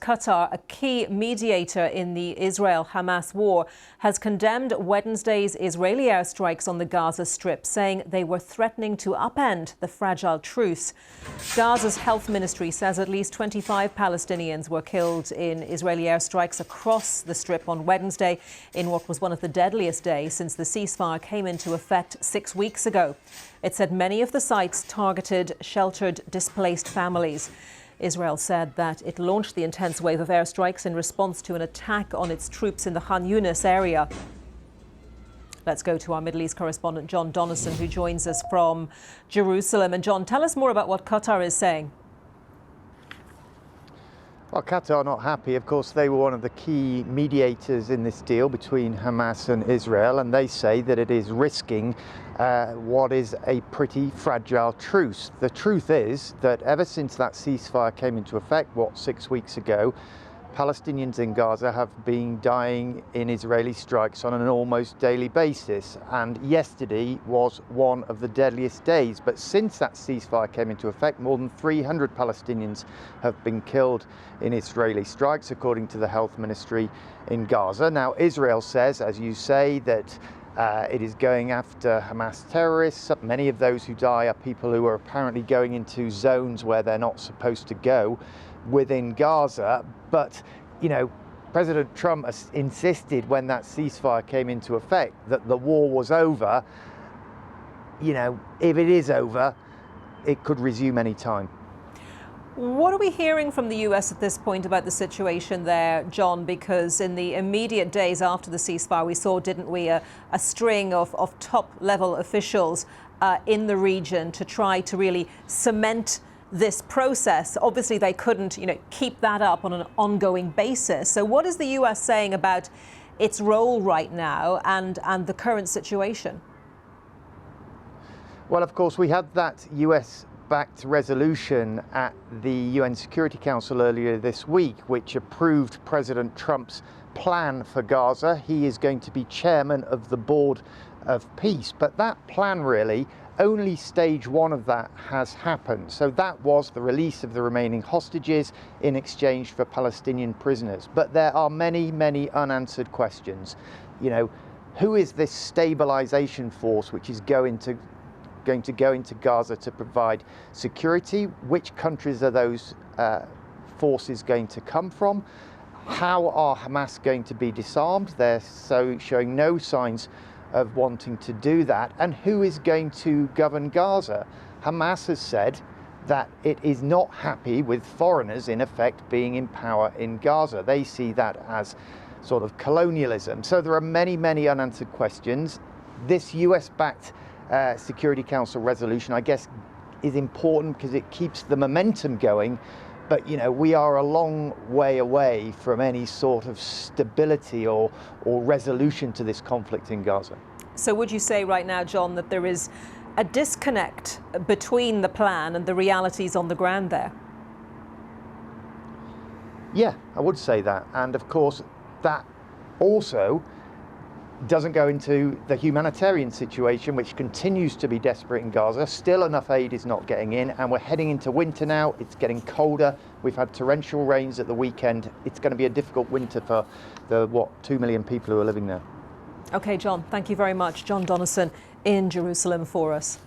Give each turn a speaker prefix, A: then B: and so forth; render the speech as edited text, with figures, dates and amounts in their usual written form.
A: Qatar, a key mediator in the Israel-Hamas war, has condemned Wednesday's Israeli airstrikes on the Gaza Strip, saying they were threatening to upend the fragile truce. Gaza's health ministry says at least 25 Palestinians were killed in Israeli airstrikes across the Strip on Wednesday, in what was one of the deadliest days since the ceasefire came into effect 6 weeks ago. It said many of the sites targeted sheltered, displaced families. Israel said that it launched the intense wave of airstrikes in response to an attack on its troops in the Khan Younis area. Let's go to our Middle East correspondent, John Donison, who joins us from Jerusalem. And John, tell us more about what Qatar is saying.
B: Well, Qatar are not happy. Of course, they were one of the key mediators in this deal between Hamas and Israel, and they say that it is risking what is a pretty fragile truce. The truth is that ever since that ceasefire came into effect, 6 weeks ago, Palestinians in Gaza have been dying in Israeli strikes on an almost daily basis, and yesterday was one of the deadliest days. But since that ceasefire came into effect, more than 300 Palestinians have been killed in Israeli strikes, according to the health ministry in Gaza. Now, Israel says, as you say, that it is going after Hamas terrorists. Many of those who die are people who are apparently going into zones where they're not supposed to go within Gaza. But, you know, President Trump has insisted when that ceasefire came into effect that the war was over. You know, if it is over, it could resume any time.
A: What are we hearing from the US at this point about the situation there, John? Because in the immediate days after the ceasefire, we saw, didn't we, a string of top-level officials in the region to try to really cement this process. Obviously, they couldn't, keep that up on an ongoing basis. So what is the US saying about its role right now and the current situation?
B: Well, of course, we had that US-backed resolution at the UN Security Council earlier this week, which approved President Trump's plan for Gaza. He is going to be chairman of the Board of Peace. But that plan, really, only stage one of that has happened. So that was the release of the remaining hostages in exchange for Palestinian prisoners. But there are many, many unanswered questions. Who is this stabilization force which is going to go into Gaza to provide security? Which countries are those forces going to come from? How are Hamas going to be disarmed? They're showing no signs of wanting to do that. And who is going to govern Gaza? Hamas has said that it is not happy with foreigners, in effect, being in power in Gaza. They see that as sort of colonialism. So there are many, many unanswered questions. This US-backed Security Council resolution, I guess, is important because it keeps the momentum going. But, we are a long way away from any sort of stability or resolution to this conflict in Gaza.
A: So would you say right now, John, that there is a disconnect between the plan and the realities on the ground there?
B: Yeah, I would say that. And of course, that also doesn't go into the humanitarian situation, which continues to be desperate in Gaza. Still enough aid is not getting in, and we're heading into winter now. It's getting colder. We've had torrential rains at the weekend. It's going to be a difficult winter for the 2 million people who are living there.
A: Okay, John, thank you very much. John Donison in Jerusalem for us.